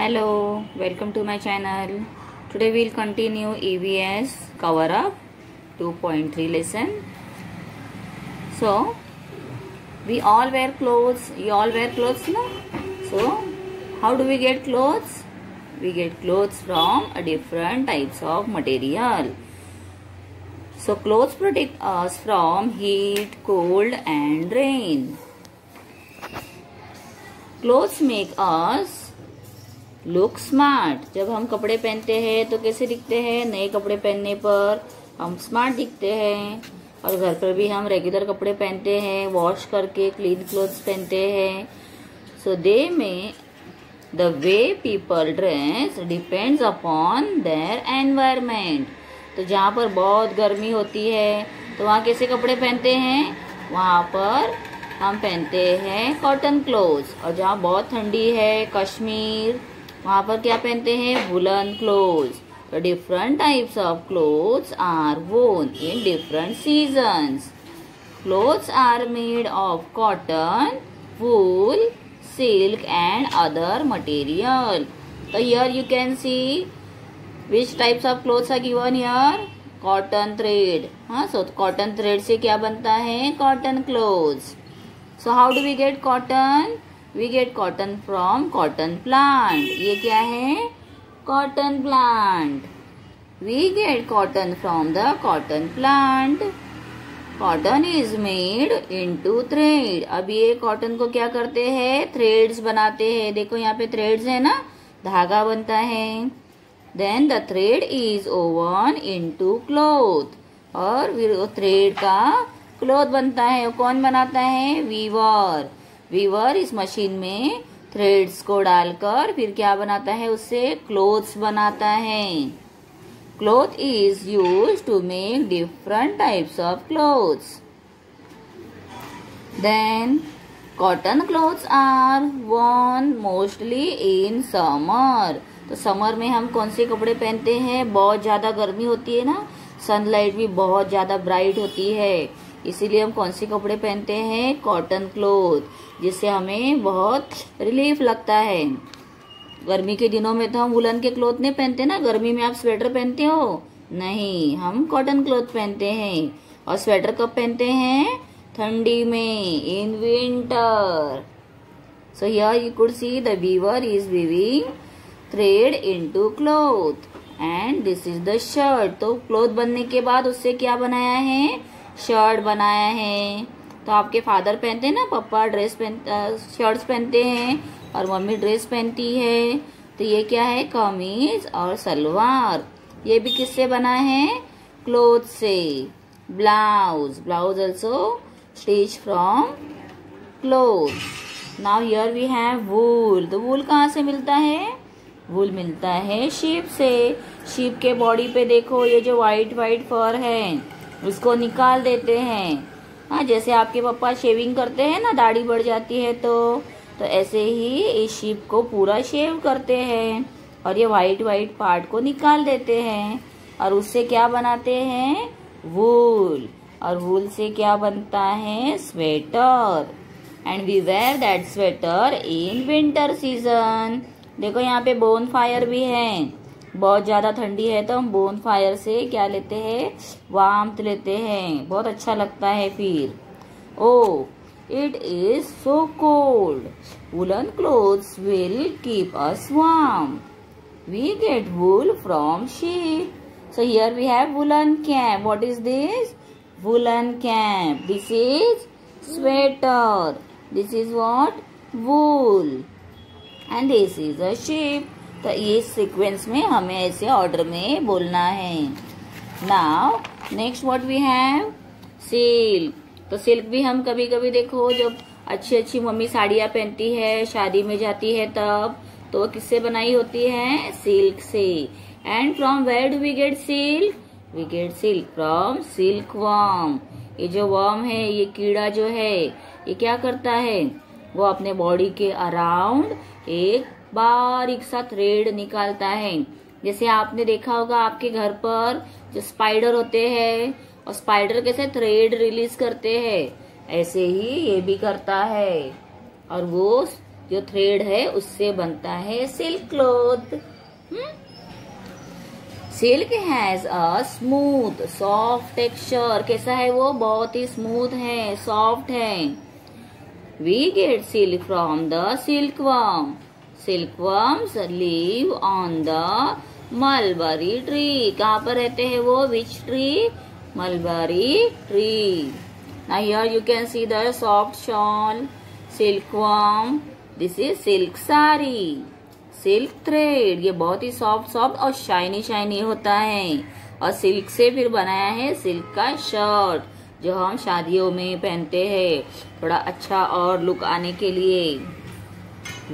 Hello, welcome to my channel. Today we'll continue EVS cover up 2.3 lesson. So, we all wear clothes. You all wear clothes, no? So, how do we get clothes? We get clothes from different types of material. So, clothes protect us from heat, cold and rain. Clothes make us look smart. जब हम कपड़े पहनते हैं तो कैसे दिखते हैं? नए कपड़े पहनने पर हम स्मार्ट दिखते हैं. और घर पर भी हम रेगुलर कपड़े पहनते हैं, वॉश करके क्लीन क्लोथ्स पहनते हैं. सो दे में the way people dress depends upon their environment. तो जहाँ पर बहुत गर्मी होती है तो वहाँ कैसे कपड़े पहनते हैं? वहाँ पर हम पहनते हैं कॉटन क्लोथ्स. और जहाँ बहुत ठंडी है, कश्मीर, वहाँ पर क्या पहनते हैं? Woollen clothes. तो different types of clothes are worn in different seasons. Clothes are made of cotton, wool, silk and other material. तो here you can see which types of clothes are given here. Cotton thread. हाँ, so cotton thread से क्या बनता है? Cotton clothes. So how do we get cotton? We get cotton from cotton plant. ये क्या है? Cotton plant. We get cotton from the cotton plant. Cotton is made into thread. अब ये cotton को क्या करते हैं? थ्रेड्स बनाते हैं. देखो यहाँ पे थ्रेड्स है ना, धागा बनता है. Then the thread is woven into cloth. और फिर वो थ्रेड का क्लोथ बनता है. कौन बनाता है? वीवर. वीवर इस मशीन में थ्रेड्स को डालकर फिर क्या बनाता है? उससे क्लोथ्स बनाता है. Cloth is use to make different types of clothes. Then cotton clothes are worn mostly in summer. तो समर में हम कौन से कपड़े पहनते हैं? बहुत ज्यादा गर्मी होती है ना, सनलाइट भी बहुत ज्यादा ब्राइट होती है, इसीलिए हम कौन से कपड़े पहनते हैं? कॉटन क्लोथ, जिससे हमें बहुत रिलीफ लगता है. गर्मी के दिनों में तो हम वुलन के क्लोथ नहीं पहनते ना. गर्मी में आप स्वेटर पहनते हो? नहीं, हम कॉटन क्लोथ पहनते हैं. और स्वेटर कब पहनते हैं? ठंडी में, in winter. So here you could see the weaver is weaving thread into cloth and this is the shirt. तो क्लोथ बनने के बाद उससे क्या बनाया है? शर्ट बनाया है. तो आपके फादर पहनते हैं ना, पापा शर्ट्स पहनते हैं और मम्मी ड्रेस पहनती है. तो ये क्या है? कमीज और सलवार. ये भी किससे बना है? क्लोथ से. Blouse. Blouse also stitch from cloth. Now here we have wool. तो वूल कहाँ से मिलता है? वूल मिलता है शीप से. शीप के बॉडी पे देखो, ये जो व्हाइट व्हाइट फर है उसको निकाल देते हैं. हाँ, जैसे आपके पापा शेविंग करते हैं ना, दाढ़ी बढ़ जाती है तो ऐसे ही इस शीप को पूरा शेव करते हैं और ये व्हाइट व्हाइट पार्ट को निकाल देते हैं. और उससे क्या बनाते हैं? वूल. और वूल से क्या बनता है? Sweater. And we wear that sweater in winter season. देखो यहाँ पे बोन फायर भी है. बहुत ज्यादा ठंडी है तो हम बोन फायर से क्या लेते हैं? वार्मथ लेते हैं. बहुत अच्छा लगता है फिर. Oh, it is so cold. Woollen clothes will keep us warm. We get wool from sheep. So here we have woollen cap. What is this? Woollen cap. This is sweater. This is what? Wool. And this is a sheep. तो ये sequence में हमें ऐसे order में बोलना है. Now next what we have? Silk. तो silk भी हम कभी कभी देखो, जब अच्छी अच्छी मम्मी साड़ियाँ पहनती है, शादी में जाती है तब, तो वो किससे बनाई होती है? सिल्क से. And from where do we get silk? We get silk from silk worm. ये जो वर्म है, ये कीड़ा जो है, ये क्या करता है? वो अपने बॉडी के अराउंड एक बारीक सा थ्रेड निकालता है. जैसे आपने देखा होगा आपके घर पर जो स्पाइडर होते हैं, और स्पाइडर कैसे थ्रेड रिलीज करते हैं, ऐसे ही ये भी करता है. और वो जो थ्रेड है उससे बनता है silk cloth. Silk has a smooth soft texture. कैसा है वो? बहुत ही स्मूथ है, सॉफ्ट है। We get silk from the silkworm. Silkworms live on the mulberry tree. कहाँ पर रहते हैं वो? Which tree? Mulberry tree. Now here you can see the soft shawl, silkworm. This is silk sari, silk thread. ये बहुत ही soft और shiny होता है। और सिल्क से फिर बनाया है सिल्क का शर्ट जो हम शादियों में पहनते हैं थोड़ा अच्छा और लुक आने के लिए।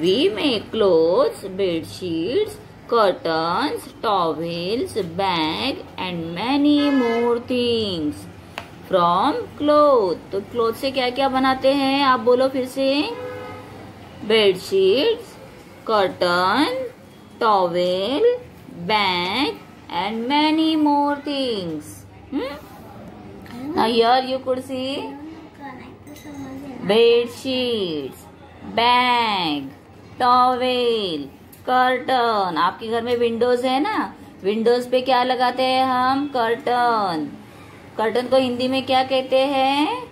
We make clothes, bedsheets, curtains, towels, bag and many more things from cloth। तो क्लोथ से क्या क्या बनाते हैं आप बोलो फिर से? Bedsheets, curtain, towel, bag and many more things. Now here you could see bedsheets, bag, towel, curtain. आपके घर में विंडोज है ना? विंडोज पे क्या लगाते हैं हम? कर्टन। कर्टन को हिंदी में क्या कहते हैं?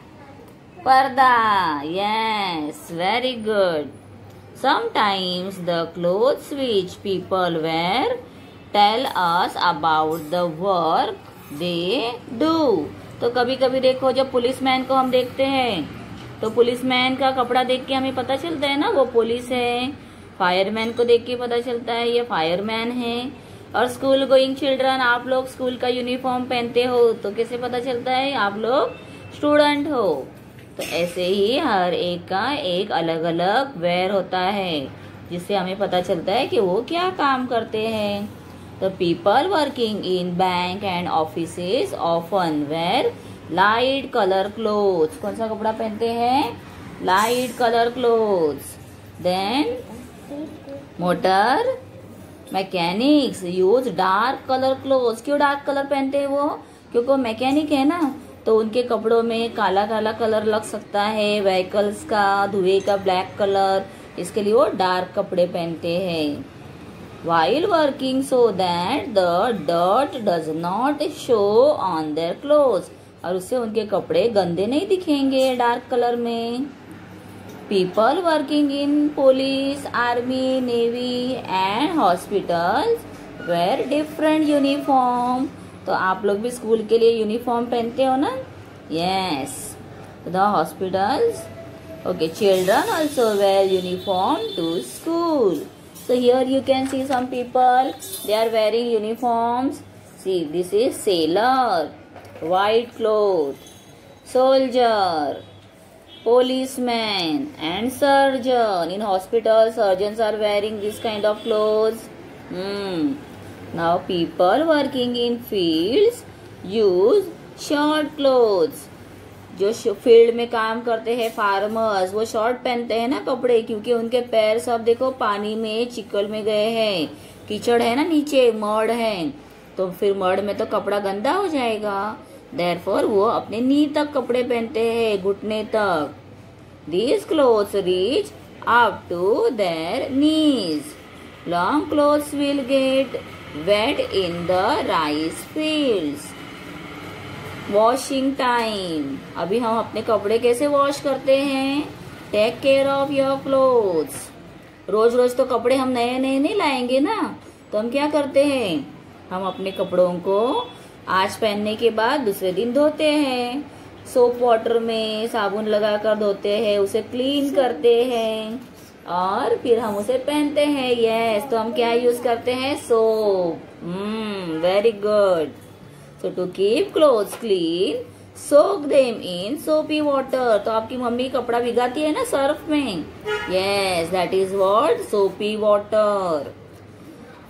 पर्दा। Yes, very good. Sometimes the clothes which people wear tell us about the work they do. तो कभी कभी देखो जब पुलिसमैन को हम देखते हैं तो पुलिसमैन का कपड़ा देख के हमें पता चलता है ना वो पुलिस है। फायरमैन को देख के पता चलता है ये फायरमैन है। और स्कूल गोइंग चिल्ड्रन, आप लोग स्कूल का यूनिफॉर्म पहनते हो तो कैसे पता चलता है आप लोग स्टूडेंट हो। तो ऐसे ही हर एक का एक अलग अलग वेयर होता है जिससे हमें पता चलता है कि वो क्या काम करते हैं। तो people working in bank and offices often wear light colour clothes. कौन सा कपड़ा पहनते हैं? Light colour clothes. Then motor mechanics use dark colour clothes. क्यों डार्क कलर पहनते हैं वो? क्योंकि वो मैकेनिक है ना, तो उनके कपड़ों में काला काला कलर लग सकता है, व्हीकल्स का, धुएं का ब्लैक कलर, इसके लिए वो डार्क कपड़े पहनते हैं। While working so that the dirt does not show on their clothes. और उससे उनके कपड़े गंदे नहीं दिखेंगे डार्क कलर में। People working in police, army, navy and hospitals wear different uniform। तो आप लोग भी स्कूल के लिए यूनिफॉर्म पहनते हो ना? Yes. The hospitals, okay, children also wear uniform to school। So here you can see some people, they are wearing uniforms। See, this is sailor, white cloth, soldier, policeman and surgeon. In hospital, surgeons are wearing this kind of clothes। Now people working in fields use short clothes। जो field में काम करते हैं farmers वो short पहनते हैं ना कपड़े, क्योंकि उनके पैर सब देखो पानी में चिकल में गए हैं, कीचड़ है ना नीचे, मड है, तो फिर मड में तो कपड़ा गंदा हो जाएगा। Therefore वो अपने नी तक कपड़े पहनते हैं, घुटने तक। These clothes reach up to their knees। Long clothes will get wet in the rice fields। Washing time। अभी हम अपने कपड़े कैसे वॉश करते हैं? Take care of your clothes। रोज रोज तो कपड़े हम नए नए नहीं लाएंगे ना, तो हम क्या करते हैं? हम अपने कपड़ों को आज पहनने के बाद दूसरे दिन धोते हैं, सोप वाटर में साबुन लगाकर धोते हैं, उसे क्लीन करते हैं और फिर हम उसे पहनते हैं। यस, तो हम क्या यूज करते हैं? Soap. Very good. So to keep clothes clean soak them in soapy water. तो आपकी मम्मी कपड़ा भिगाती है ना सर्फ में। Yes, that is what? सोपी water.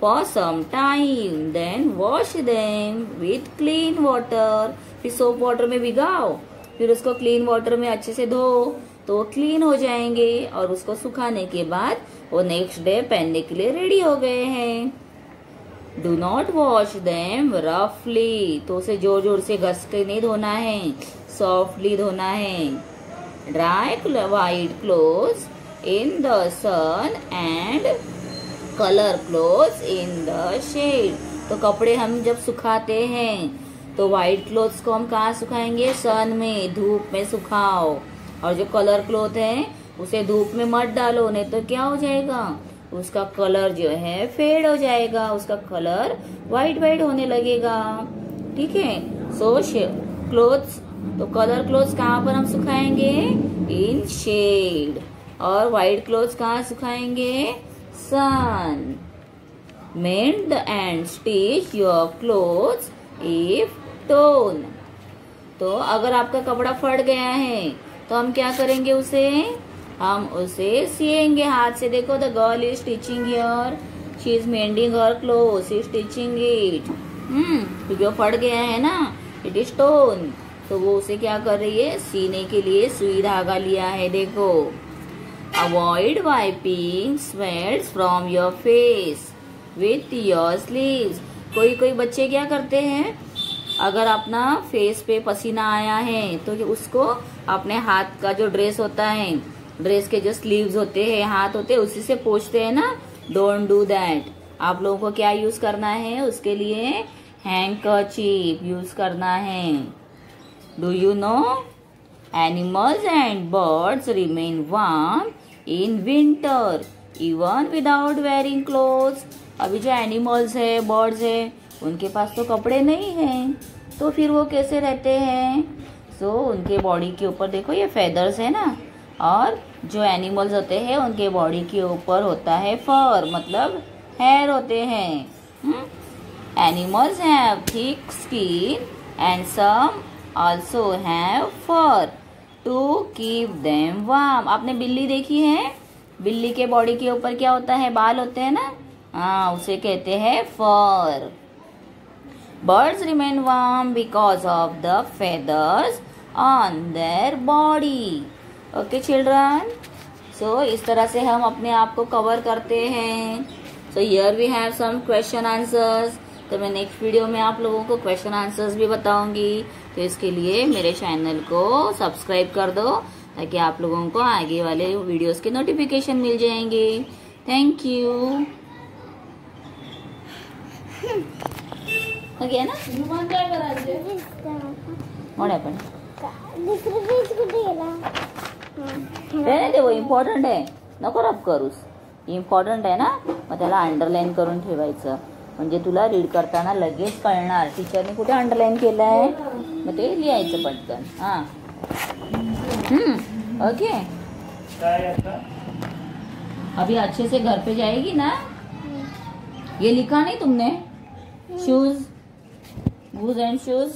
For some time, then wash them with clean water। फिर सोप वाटर में भिगाओ, फिर उसको क्लीन वाटर में अच्छे से धो तो वो क्लीन हो जाएंगे और उसको सुखाने के बाद वो नेक्स्ट डे पहनने के लिए रेडी हो गए हैं। डू नॉट वॉश देम रफली। तो उसे जोर जोर से घस के नहीं धोना है, सॉफ्टली धोना है। Dry white clothes in the sun and color clothes in the shade. तो कपड़े हम जब सुखाते हैं तो व्हाइट क्लोथ्स को हम कहाँ सुखाएंगे? सन में, धूप में सुखाओ। और जो कलर क्लोथ है उसे धूप में मत डालो, नहीं तो क्या हो जाएगा? उसका कलर जो है फेड हो जाएगा, उसका कलर व्हाइट व्हाइट होने लगेगा। ठीक है। सो क्लोथ्स, तो कलर क्लोथ्स कहाँ पर हम सुखाएंगे? इन शेड। और व्हाइट क्लोथ्स कहाँ सुखाएंगे? सन। Mend and stitch your clothes if torn. तो अगर आपका कपड़ा फट गया है तो हम क्या करेंगे? हम उसे सिएंगे हाथ से। देखो, the girl is stitching here, she is mending her cloth, she is stitching it. क्योंकि वो फट गया है ना, इट इज टोन, तो वो उसे क्या कर रही है? सीने के लिए सुई धागा लिया है। देखो, avoid wiping sweats from your face with your sleeves. कोई बच्चे क्या करते हैं, अगर अपना फेस पे पसीना आया है तो उसको अपने हाथ का जो ड्रेस होता है, ड्रेस के जो स्लीव्स होते हैं, हाथ होते हैं, उसी से पोंछते हैं ना। Don't do that. आप लोगों को क्या यूज करना है? उसके लिए हैंकरचीफ यूज करना है। Do you know animals and birds remain warm in winter even without wearing clothes. अभी जो एनिमल्स है, बर्ड्स है, उनके पास तो कपड़े नहीं हैं, तो फिर वो कैसे रहते हैं? सो उनके बॉडी के ऊपर देखो, ये फेदर्स है ना, और जो एनिमल्स होते हैं उनके बॉडी के ऊपर होता है फर, मतलब हेयर होते हैं। Animals have thick skin and some also have fur to keep them warm. आपने बिल्ली देखी है? बिल्ली के बॉडी के ऊपर क्या होता है? बाल होते हैं ना, हाँ, उसे कहते हैं फर। Birds remain warm because of the feathers on their body. Okay, children. So इस तरह से हम अपने आप को कवर करते हैं। So here we have some question answers. तो मैं नेक्स्ट वीडियो में आप लोगों को क्वेश्चन आंसर्स भी बताऊंगी। तो इसके लिए मेरे चैनल को सब्सक्राइब कर दो, ताकि आप लोगों को आगे वाले वीडियोस के नोटिफिकेशन मिल जाएंगे। Thank you. ओके ना? What happened? वो इम्पॉर्टंट आहे, नको रब करूस। इम्पॉर्टंट आहे ना, मग त्याला अंडरलाईन करून ठेवायचं, म्हणजे तुला रीड करताना लगेच कळणार टीचरने कुठे अंडरलाईन केलं आहे, मग ते लिहायचं पटकन। हाँ, ओके। अभी अच्छे से घर पे जाएगी ना? ये लिखा नहीं तुमने? Shoes, बूज and shoes.